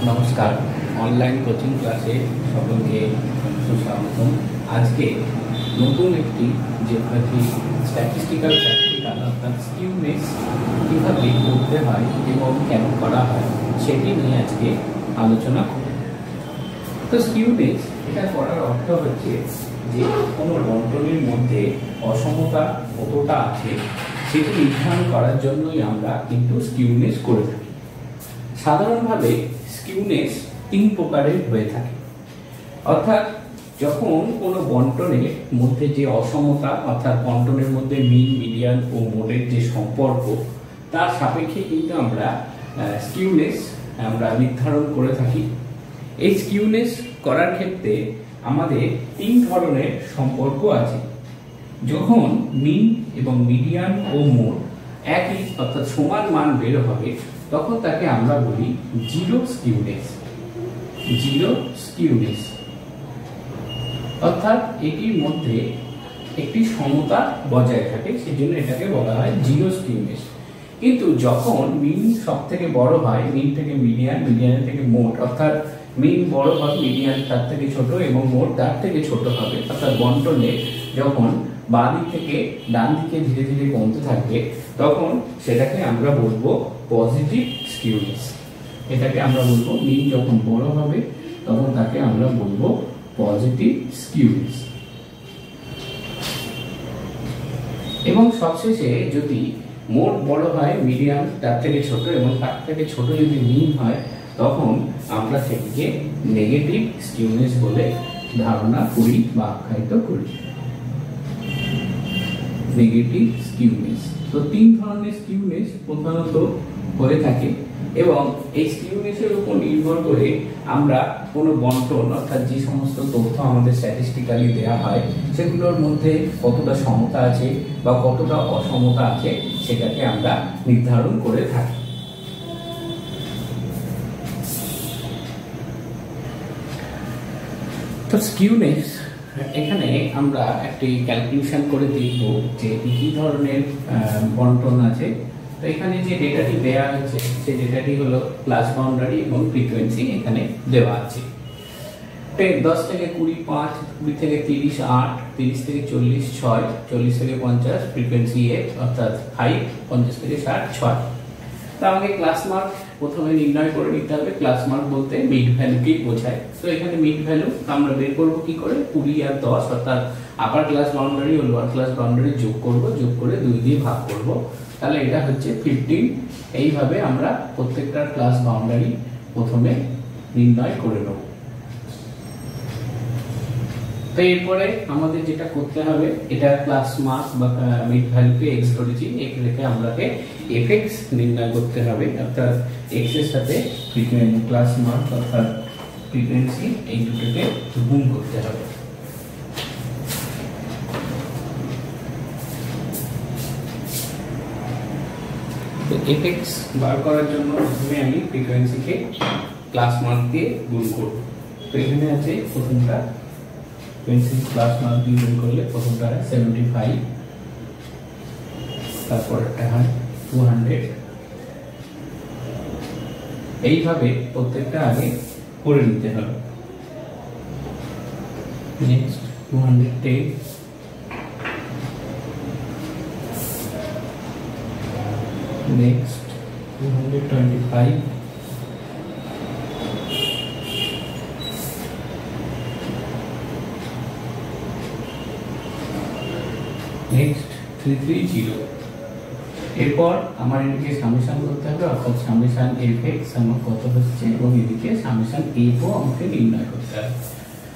নমস্কার, online coaching ক্লাসে সকলকে সুস্বাগতম। আজকে নতুন একটি যে স্ট্যাটিস্টিক্যাল প্র্যাকটিক্যাল অর্থাৎ স্কিউনেস কীভাবে করতে হয় এবং কেন করা হয় সেটি নিয়ে আজকে আলোচনা করব। তো স্কিউনেস এটা করার অর্থ হচ্ছে যে কোনো বন্টনের মধ্যে অসমতা কতটা আছে সেটি নির্ধারণ করার জন্যই আমরা কিন্তু স্কিউনেস করে থাকি। সাধারণভাবে স্কিউনেস তিন প্রকারের হয়ে থাকে, অর্থাৎ যখন কোনো বন্টনের মধ্যে যে অসমতা অর্থাৎ বন্টনের মধ্যে মিন, মিডিয়ান ও মোডের যে সম্পর্ক তার সাপেক্ষে কিন্তু আমরা স্কিউনেস নির্ধারণ করে থাকি। এই স্কিউনেস করার ক্ষেত্রে আমাদের তিন ধরনের সম্পর্ক আছে। যখন মিন এবং মিডিয়ান ও মোড একই অর্থাৎ সমান মান বের হবে তখন তাকে আমরা বলি জিরো স্কিউনেস। জিরো স্কিউনেস অর্থাৎ এটির মধ্যে একটি সমতা বজায় থাকে, সেজন্য এটাকে বলা হয় জিরো স্কিউনেস। কিন্তু যখন মিন সব থেকে বড় হয়, মিন থেকে মিডিয়ান, মিডিয়ান থেকে মোড, অর্থাৎ মিন বড় হবে, মিডিয়ান তার থেকে ছোট এবং মোড তার থেকে ছোট হবে, অর্থাৎ বন্টনে যখন বাঁ দিক থেকে ডান দিকে ধীরে ধীরে কমতে থাকবে তখন সেটাকে আমরা বলবো পজিটিভ স্কিউনেস। এটাকে আমরা বলবো মিন যখন বড় হবে তখন তাকে আমরা বলবো পজিটিভ স্কিউনেস। এবং সবশেষে যদি মোড বড় হয়, মিডিয়ান তার থেকে ছোট এবং তার থেকে ছোট যদি মিন হয় তখন আমরা সেটিকে নেগেটিভ স্কিউনেস বলে ধারণা করি বা আখ্যায়িত করি। Negative skewness. তো তিন ধরনের স্কিউনেস প্রধানত হয়ে থাকে এবং এই স্কিউনেসের উপর নির্ভর করে আমরা কোনো বন্টন অর্থাৎ যে সমস্ত তথ্য আমাদের স্ট্যাটিস্টিক্যালি দেওয়া হয় সেগুলোর মধ্যে কতটা সমতা আছে বা কতটা অসমতা আছে সেটাকে আমরা নির্ধারণ করে থাকি। তো স্কিউনেস এখানে আমরা একটি ক্যালকুলেশন করে দেখব যে কি ধরনের বন্টন আছে। তো এখানে যে ডেটাটি দেওয়া হয়েছে সেই ডেটাটি হলো ক্লাস বাউন্ডারি এবং ফ্রিকোয়েন্সি এখানে দেওয়া আছে। 10 থেকে 20 5, 20 থেকে 30 8, 30 থেকে 40 6, 40 থেকে 50 ফ্রিকোয়েন্সি 1 অর্থাৎ 5, 50 থেকে 60 6। তো আমাকে ক্লাস মার্ক প্রথমে নির্ণয় করে নিতে হবে। ক্লাস মার্ক বলতে মিড ভ্যালুকেই বোঝায়। তো এখানে মিড ভ্যালু আমরা বের করবো কি করে, 20 আর 10 অর্থাৎ আপার ক্লাস বাউন্ডারি ও লোয়ার ক্লাস বাউন্ডারি যোগ করব, যোগ করে 2 দিয়ে ভাগ করব, তাহলে এটা হচ্ছে 15। এইভাবে আমরা প্রত্যেকটা ক্লাস বাউন্ডারি প্রথমে নির্ণয় করে নেব। তো এরপরে আমাদের যেটা করতে হবে, এটা ক্লাস মার্ক বা মিড ভ্যালুকে এক্স ধরেছি, একে রেখে আমরাকে এফএক্স নির্ণয় করতে হবে, অর্থাৎ এক্স এর সাথে ফ্রিকোয়েন্সি ক্লাস মার্ক অর্থাৎ ফ্রিকোয়েন্সি এই দুটোকে গুণ করতে হবে। তো এফএক্স বার করার জন্য প্রথমে আমি ফ্রিকোয়েন্সিকে ক্লাস মার্ক দিয়ে গুণ করব। তো এখানে আছে প্রথমটা ফ্রিকোয়েন্সি ক্লাস মার্ক দিয়ে গুণ করলে প্রথমটা হয় 75, তারপরটা হয় 200। এইভাবে প্রত্যেকটা আগে করে নিতে হবে। Next 210, next 225, next 330। এরপর আমার এদিকে সামেশন করতে হবে, অর্থাৎ সামেশন এফএক্স আমার কত হচ্ছে এবং এদিকে সামেশন এফ ও আমাকে নির্ণয় করতে হবে।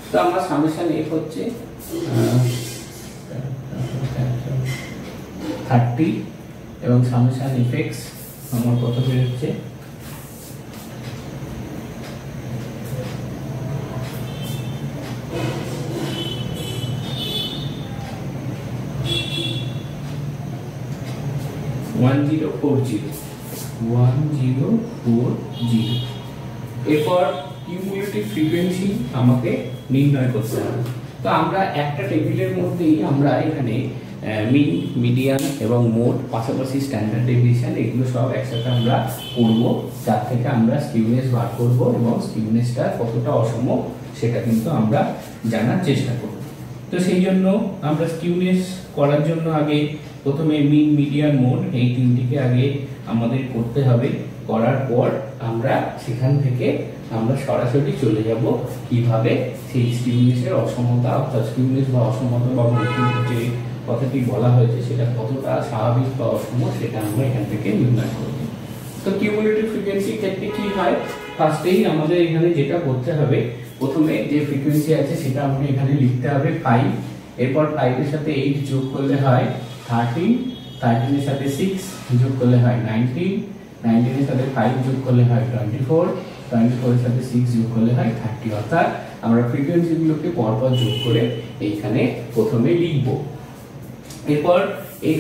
তো আমার সামেশন এফ হচ্ছে 30 এবং সামেশন এফএক্স আমার কত বেরোচ্ছে 1040। এরপর কিউমুলেটিভ ফ্রিকোয়েন্সি আমাকে নির্ণয় করতে হবে। তো আমরা একটা টেবিলের মধ্যেই আমরা এখানে মিন, মিডিয়ান এবং মোড, পাশাপাশি স্ট্যান্ডার্ড ডেভিয়েশন, এগুলো সব একসাথে আমরা করব, যার থেকে আমরা স্কিউনেস বার করব এবং স্কিউনেসটা কতটা অসম সেটা কিন্তু আমরা জানার চেষ্টা করব। তো সেই জন্য আমরা স্কিউনেস করার জন্য আগে প্রথমে মিন, মিডিয়ান, মোড এই তিনটিকে আগে আমাদের করতে হবে। করার পর আমরা সেখান থেকে আমরা সরাসরি চলে যাব কিভাবে সেই স্কিউনেসের অসমতা, অর্থাৎ স্কিউনেস বা অসমতা বা যে কথাটি বলা হয়েছে সেটা কতটা স্বাভাবিক বা অসম সেটা আমরা এখান থেকে নির্ণয় করব। তো কিউমুলেটিভ ফ্রিকোয়েন্সির ক্ষেত্রে কি হয়, ফার্স্টেই আমাদের এখানে যেটা করতে হবে, প্রথমে যে ফ্রিকোয়েন্সি আছে সেটা আমাকে এখানে লিখতে হবে 5, এরপর 5 এর সাথে 8 যোগ করলে হয় 13, 13 এর সাথে 6 যোগ করলে হয় 19, 19 এর সাথে 5 যোগ করলে হয় 24, 24 এর সাথে 6 যোগ করলে হয় 30। অর্থাৎ আমরা ফ্রিকোয়েন্সিগুলোকে পরপর যোগ করে এইখানে প্রথমে লিখব। এরপর x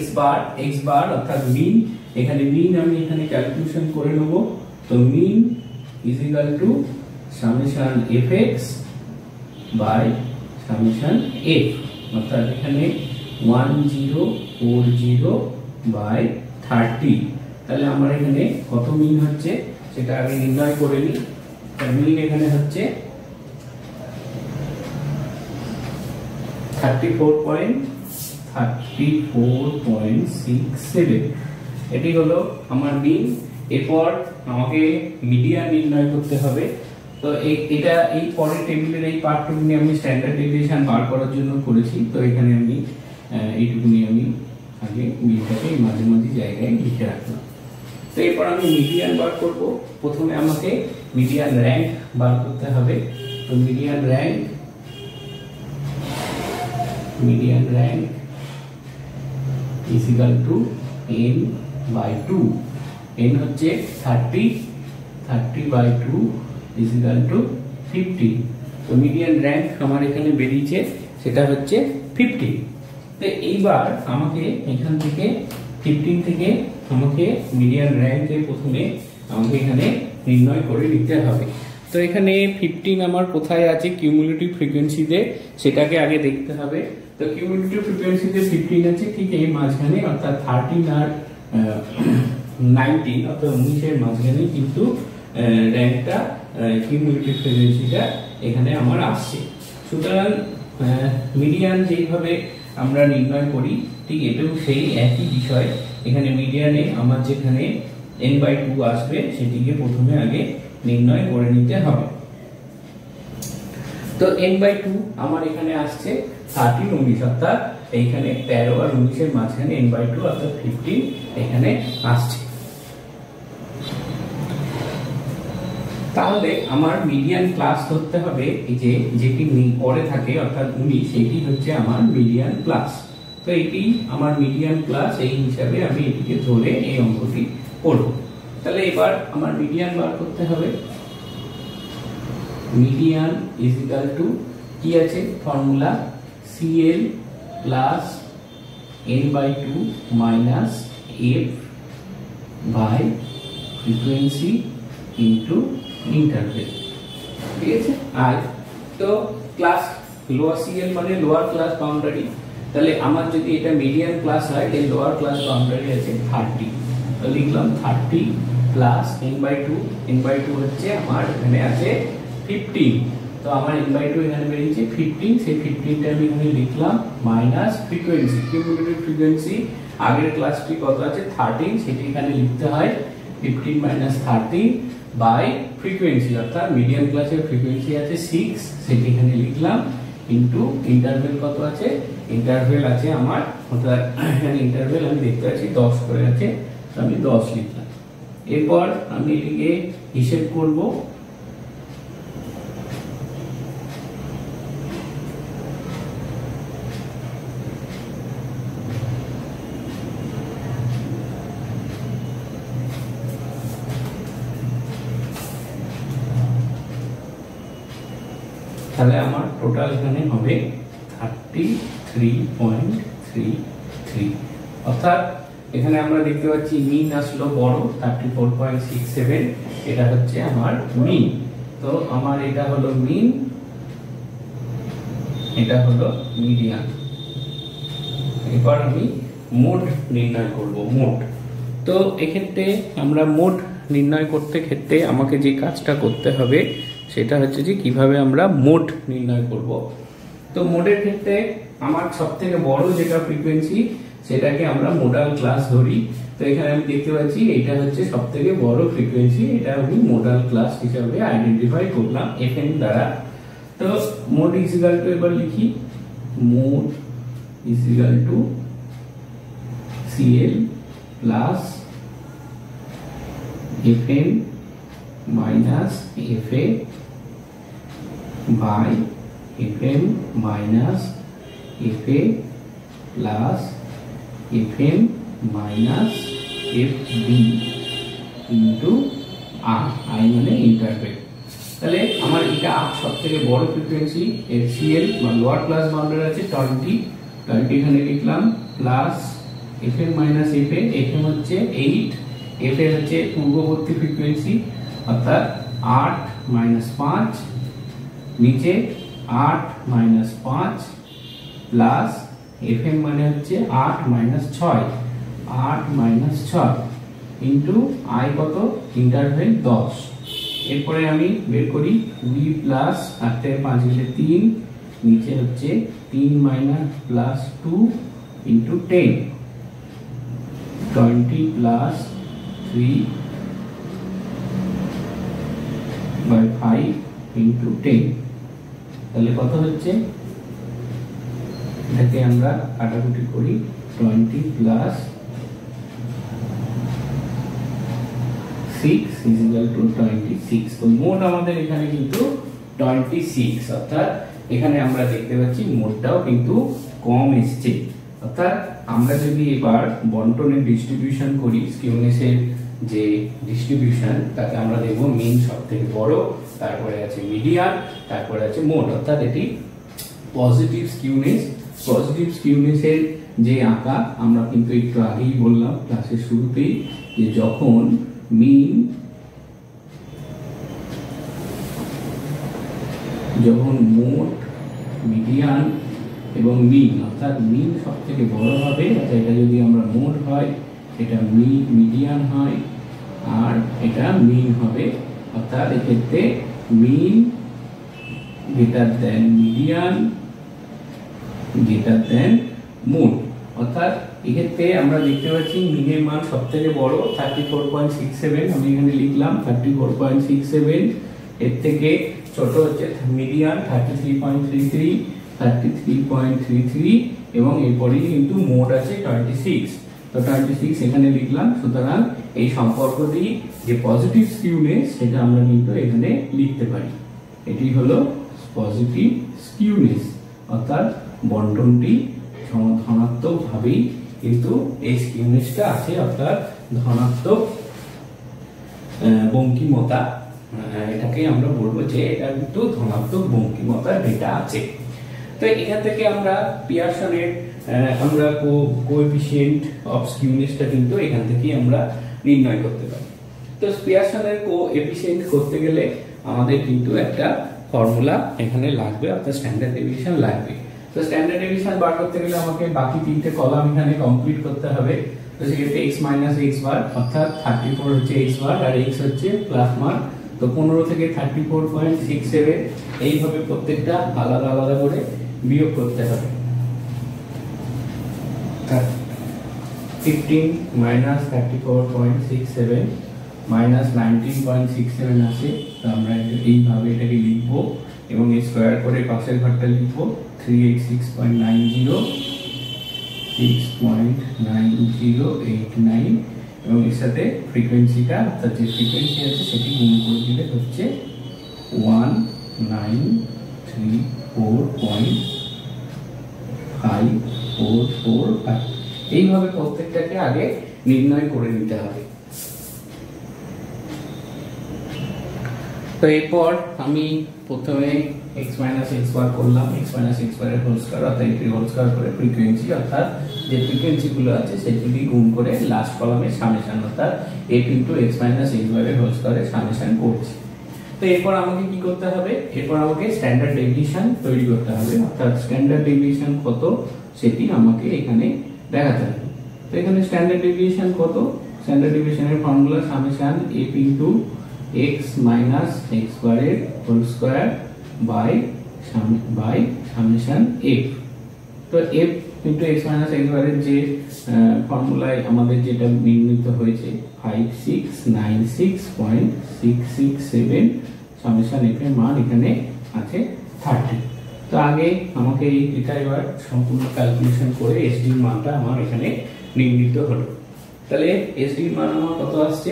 বার অর্থাৎ মিন, এখানে মিন আমি এখানে ক্যালকুলেশন করে নেব। তো mean is equal to summation fx by summation f, অর্থাৎ এখানে 1040 বাই 30। তাহলে আমার এখানে কত মিন হচ্ছে সেটা আগে নির্ণয় করে নিই। মিন এখানে হচ্ছে 34.67, এটি হলো আমার মিন। এরপর আমাকে মিডিয়ান নির্ণয় করতে হবে। তো এটা এই পরের টেবিলের এই পার্টটুকুনি আমি স্ট্যান্ডার্ড ডেভিয়েশন বার করার জন্য করেছি। তো এখানে আমি এইটুকুনি আমি আগে মিনটাকে মাঝে মাঝে জায়গায় লিখে রাখলাম। তো এরপর আমি মিডিয়ান বার করব। প্রথমে আমাকে মিডিয়ান র্যাঙ্ক বার করতে হবে। তো median rank is equal to n by 2, n হচ্ছে 30 by 2 is equal to 50। তো মিডিয়ান র্যাঙ্ক আমার এখানে বেরিয়েছে সেটা হচ্ছে 50। তো এইবার আমাকে এখান থেকে 15 থেকে আমাকে মিডিয়ান র্যাঙ্কে প্রথমে আমাকে এখানে নির্ণয় করে নিতে হবে। তো এখানে 15 আমার কোথায় আছে কিউমুলেটিভ ফ্রিকোয়েন্সিতে সেটাকে আগে দেখতে হবে। তো কিউমুলেটিভ ফ্রিকোয়েন্সিতে 15 আছে ঠিক এই মাঝখানে, অর্থাৎ 13 আর 19 অর্থাৎ 19 এর মাঝখানে কিন্তু র্যাঙ্কটা কিউমুলেটিভ ফ্রিকোয়েন্সিটা এখানে আমার আসছে। সুতরাং মিডিয়ান যেইভাবে আমরা নির্ণয় করি ঠিক এটাও সেই একই বিষয়। এখানে মিডিয়ানে আমার যেখানে n/2 আসবে সেটিকে প্রথমে আগে নির্ণয় করে নিতে হবে। তো n/2 আমার এখানে আসছে 13, 19, অর্থাৎ এইখানে 13 আর 19 এর মাঝখানে n/2 অর্থাৎ 15 এখানে আসছে। তাহলে আমার মিডিয়ান ক্লাস ধরতে হবে এই যে যেটি পরে থাকে অর্থাৎ 19, সেটি হচ্ছে আমার মিডিয়ান ক্লাস। তো এটি আমার মিডিয়ান ক্লাস, এই হিসাবে আমি এটিকে ধরে এই অঙ্কটি করব। তাহলে এবার আমার মিডিয়ান বার করতে হবে। মিডিয়ান ইজ ইকুয়াল টু কি আছে formula, CL plus n/2 minus f by frequency into interval, ঠিক আছে। আর তো ক্লাস লোয়ার CL মানে লোয়ার ক্লাস বাউন্ডারি, তাহলে আমার যদি এটা মিডিয়ান ক্লাস হয় এর লোয়ার ক্লাস বাউন্ডারি আছে 30। তো লিখলাম 30 প্লাস n/2 হচ্ছে আমার এখানে আছে 15। তো আমার n/2 এখানে বেরিয়েছে 15, সেই 15টা আমি এখানে লিখলাম মাইনাস ফ্রিকোয়েন্সি, কিউমুলেটিভ ফ্রিকোয়েন্সি আগের ক্লাসটি কত আছে 13, সেটি এখানে লিখতে হয় 15 মাইনাস 13 বাই ফ্রিকোয়েন্সি, অর্থাৎ মিডিয়ান ক্লাসের ফ্রিকোয়েন্সি আছে 6, সেটি এখানে লিখলাম ইনটু ইন্টারভেল কত আছে, ইন্টারভেল আছে আমার, অর্থাৎ এখানে ইন্টারভেল আমি দেখতে পাচ্ছি 10 করে আছে, আমি 10 লিখলাম। এরপর আমি এটিকে হিসেব করব। তাহলে আমার টোটাল এখানে হবে 33.33, অর্থাৎ এখানে আমরা দেখতে পাচ্ছি মিন আসলো বড় 34.67, এটা হচ্ছে আমার মিন। তো আমার এটা হলো মিন, এটা হলো মিডিয়ান, এবার আমি মোড নির্ণয় করব। মোড, তো এক্ষেত্রে আমরা মোড নির্ণয় করতে ক্ষেত্রে আমাকে যে কাজটা করতে হবে সেটা হচ্ছে যে কিভাবে আমরা মোড নির্ণয় করব। তো মোডের ক্ষেত্রে আমার সব থেকে বড় যেটা ফ্রিকোয়েন্সি সেটাকে আমরা মোডাল ক্লাস ধরি। তো এখানে আমি দেখতে পাচ্ছি এটা হচ্ছে সব থেকে বড় ফ্রিকোয়েন্সি, এটা আমি মোডাল ক্লাস হিসাবে আইডেন্টিফাই করলাম এফএম দ্বারা। তো মোড ইজ ইকুয়াল টু, এবার লিখি mode is equal to CL plus FM minus FA by FM minus FA plus FM minus FB into আর, আই মানে ইন্টারভেল। তাহলে আমার এটা সব থেকে বড় ফ্রিকোয়েন্সি, এর সিএল বা লোয়ার ক্লাস বাউন্ডারি আছে 20 এখানে লিখলাম, plus FM minus FA, FM হচ্ছে 8, এফএ হচ্ছে পূর্ববর্তী ফ্রিকোয়েন্সি অর্থাৎ 8 মাইনাস 5, নিচে 8 মাইনাস 5 প্লাস এফএম মানে হচ্ছে 8 মাইনাস 6, 8 মাইনাস 6 ইন্টু আই কত, ইন্টারভেল 10। এরপরে আমি বের করি বি প্লাস 8 থেকে 5 গেলে 3, নিচে হচ্ছে 3 minus plus 2 into 10, 20 plus 3 by 5 into 10। তাহলে কত হচ্ছে, এটাকে আমরা কাটাকুটি করি, 20 প্লাস 6 ইজ ইকুয়াল টু 26। তো মোট আমাদের এখানে কিন্তু 26, অর্থাৎ এখানে আমরা দেখতে পাচ্ছি মোটটাও কিন্তু কম এসছে। অর্থাৎ আমরা যদি এবার বন্টনের ডিস্ট্রিবিউশন করি, স্কিউনেসের যে ডিস্ট্রিবিউশন, তাকে আমরা দেখব মিন সব থেকে বড়, তারপরে আছে মিডিয়ান, তারপরে আছে মোড। অর্থাৎ এটি পজিটিভ স্কিউনেস। পজিটিভ স্কিউনেসের যে আঁকা আমরা কিন্তু একটু আগেই বললাম ক্লাসের শুরুতেই, যে যখন মিন, যখন মোড, মিডিয়ান এবং মিন, অর্থাৎ মিন সব থেকে বড় হবে, অর্থাৎ এটা যদি আমরা মোড হয়, এটা মিডিয়ান হয়, আর এটা মিন হবে। অর্থাৎ এক্ষেত্রে mean greater than median greater than mode. অর্থাৎ এক্ষেত্রে আমরা দেখতে পাচ্ছি মিনের মান সব থেকে বড় 34.67, আমি এখানে লিখলাম 34.67, এর থেকে ছোট হচ্ছে মিডিয়ান 33.33, 33.33 এবং এরপরেই কিন্তু মোড আছে 26। তো 26 এখানে লিখলাম। সুতরাং এই সম্পর্কটি যে পজিটিভ স্কিউনেস সেটা আমরা কিন্তু এখানে লিখতে পারি। এটি হলো পজিটিভ স্কিউনেস, অর্থাৎ বন্টনটি ধনাত্মক ভাবেই কিন্তু এই স্কিউনেসটা আছে, অর্থাৎ ধনাত্মক বঙ্কিমতা, এটাকে আমরা বলবো যে এটা কিন্তু ধনাত্মক বঙ্কিমতার ডেটা আছে। তো এখান থেকে আমরা পিয়ারসনের আমরা কোএফিসিয়েন্ট অফ স্কিউনেসটা কিন্তু এখান থেকে আমরা নির্ণয় করতে পারি। তো পিয়ারসনের কোএফিসিয়েন্ট করতে গেলে আমাদের কিন্তু একটা ফর্মুলা এখানে লাগবে, অর্থাৎ স্ট্যান্ডার্ড ডেভিয়েশন লাগবে। তো স্ট্যান্ডার্ড ডেভিয়েশন বার করতে গেলে আমাকে বাকি তিনটে কলাম এখানে কমপ্লিট করতে হবে। তো সেক্ষেত্রে x মাইনাস x বার, অর্থাৎ 34 হচ্ছে x বার আর x হচ্ছে প্লাস মার্ক। তো 15 থেকে 34.67 এইভাবে প্রত্যেকটা আলাদা আলাদা করে বিয়োগ করতে হবে। 15 মাইনাস 34.67 মাইনাস 19.67 আছে। তো আমরা এইভাবে এটাকে লিখবো এবং স্কোয়ার করে পাশের ঘরটা লিখবো 386.90 6.9089 এবং এর সাথে ফ্রিকোয়েন্সিটা, অর্থাৎ যে ফ্রিকোয়েন্সি আছে সেটি গুণ করে দিলে হচ্ছে 1934.545। এইভাবে প্রত্যেকটাকে আগে নির্ণয় করে নিতে হবে। তো এরপর আমি প্রথমে x মাইনাস x বার করলাম, x মাইনাস x বারের হোল স্কয়ার, অর্থাৎ এটি হোল স্কয়ার করে ফ্রিকোয়েন্সি, অর্থাৎ যে ফ্রিকোয়েন্সিগুলো আছে সেগুলি গুণ করে লাস্ট কলামে সামেশন, অর্থাৎ f into x minus x বারের হোল স্কয়ারে সামেশন করছি। তো এরপর আমাকে কি করতে হবে, এরপর আমাকে স্ট্যান্ডার্ড ডেভিয়েশন তৈরি করতে হবে, অর্থাৎ স্ট্যান্ডার্ড ডেভিয়েশন কত সেটি আমাকে এখানে দেখাতে হবে। তো এখানে স্ট্যান্ডার্ড ডেভিয়েশন কত? স্ট্যান্ডার্ড ডেভিয়েশনের formula summation f into x minus x স্কয়ারের whole square by summation f। তো f into x minus x স্কয়ারের যে ফর্মুলায় আমাদের যেটা নির্ণীত হয়েছে 5696.667 সামেশন f এর মান এখানে আছে 30। তো আগে আমাকে এই এটা এবার সম্পূর্ণ ক্যালকুলেশন করে SD এর মানটা আমার এখানে নির্ণীত হলো। তাহলে SD এর মান আমার কত আসছে,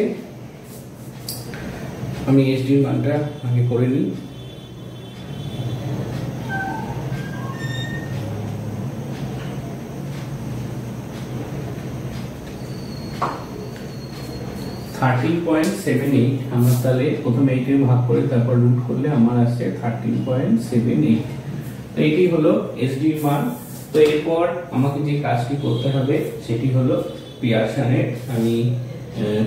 আমি SD এর মানটা আগে করে নিই। আমরা তাহলে প্রথমে 8 এর ভাগ করে তারপর রুট করলে আমার আসছে 13.78। তো এটি হলো SD এর মান। তো এরপর আমাকে যে কাজটি করতে হবে সেটি হলো পিয়ারসনের, আমি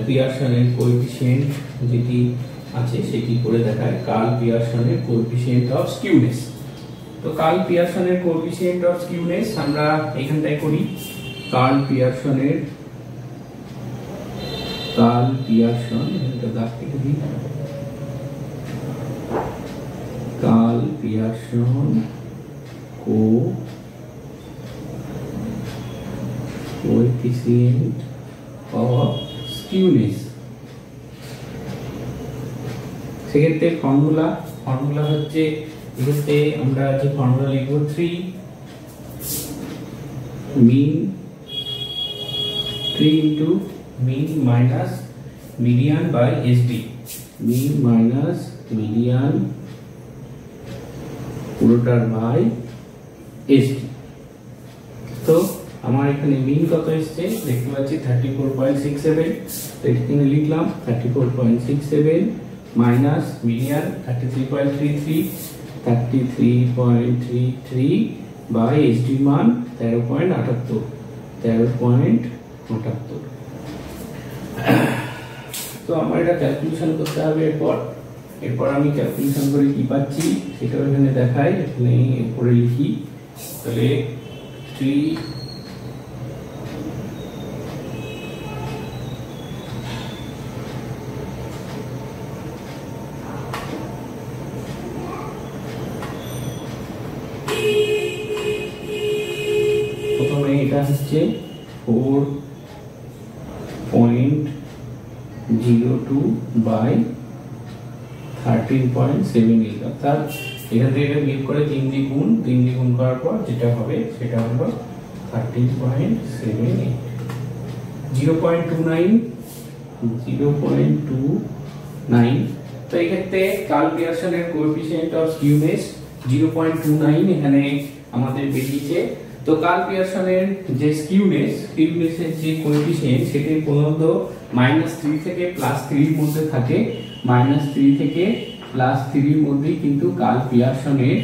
পিয়ারসনের কোএফিসিয়েন্ট যেটি আছে সেটি করে দেখায়, কার্ল পিয়ারসনের কোএফিসিয়েন্ট অফ স্কিউনেস। তো কার্ল পিয়ারসনের কোএফিসিয়েন্ট অফ স্কিউনেস আমরা এখানটায় করি। কার্ল পিয়ারসন এটা দাগতে করি, Karl Pearson coefficient of skewness. সেক্ষেত্রে ফর্মুলা হচ্ছে, এক্ষেত্রে আমরা যে ফর্মুলা লিখব 3 into mean minus median by SD, mean minus median পুরোটার বাই SD। তো আমার এখানে মিন কত এসছে দেখতে পাচ্ছি 34.67, তো এখানে লিখলাম 34.67 মাইনাস মিডিয়ান 33.33 বাই SD মান 13.78। তো আমার এটা ক্যালকুলেশন করতে হবে। এরপর আমি ক্যালকুলেশন করে কি পাচ্ছি সেটা এখানে দেখাই, এখানে এরপরে লিখি। তাহলে 3 প্রথমে এটা হচ্ছে 4.02 বাই 13.78, অর্থাৎ এখান থেকে এটা বিয়োগ করে 3 দ্বিগুণ করার পর যেটা হবে সেটা হলো 13.78, 0.29। তো এই ক্ষেত্রে কার্ল পিয়ারসনের কোএফিসিয়েন্ট অফ স্কিউনেস 0.29 এখানে আমাদের বেরিয়েছে। তো কার্ল পিয়ারসনের যে স্কিউনেসের যে কোএফিসিয়েন্ট সেটি প্রধানত -3 থেকে +3 এর মধ্যে থাকে। -3 থেকে +3 এর মধ্যেই কিন্তু কার্ল পিয়ারসনের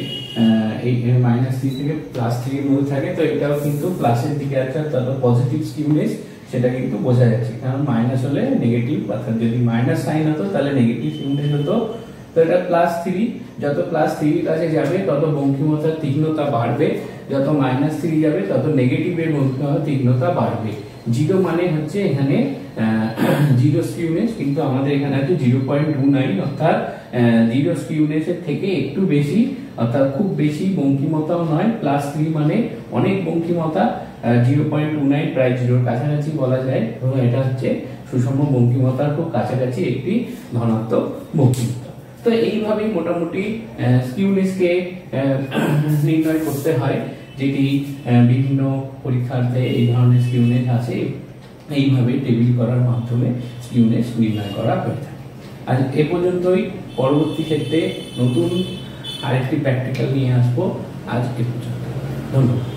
এই -3 থেকে +3 এর মধ্যে থাকে। তো এটাও কিন্তু প্লাসের দিকে আছে, অর্থাৎ পজিটিভ স্কিউনেস সেটা কিন্তু বোঝা যাচ্ছে, কারণ মাইনাস হলে নেগেটিভ, অর্থাৎ যদি মাইনাস সাইন হতো তাহলে নেগেটিভ স্কিউনেস হতো। তো এটা +3, যত +3 এর কাছে যাবে তত বঙ্কিমতার তীক্ষ্ণতা বাড়বে, যত -3 যাবে তত নেগেটিভের বঙ্কিমতার তীক্ষ্ণতা বাড়বে। 0 মানে হচ্ছে এখানে 0 স্কিউনেস, কিন্তু আমাদের এখানে আছে 0.29, অর্থাৎ 0 স্কিউনেসের থেকে একটু বেশি, অর্থাৎ খুব বেশি বঙ্কিমতাও নয়। +3 মানে অনেক বঙ্কিমতা, 0.29 প্রায় 0-র কাছাকাছি বলা যায়, এবং এটা হচ্ছে সুষম বঙ্কিমতার খুব কাছাকাছি একটি ধনাত্মক বঙ্কিমতা। তো এইভাবেই মোটামুটি স্কিউনেসকে নির্ণয় করতে হয়, যেটি বিভিন্ন পরীক্ষার্থে এই ধরনের স্কিউনেস আছে, এইভাবে টেবিল করার মাধ্যমে স্কিউনেস নির্ণয় করা হয়ে থাকে। আজ এ পর্যন্তই, পরবর্তী ক্ষেত্রে নতুন আরেকটি প্র্যাকটিক্যাল নিয়ে আসবো। আজ এ পর্যন্ত, ধন্যবাদ।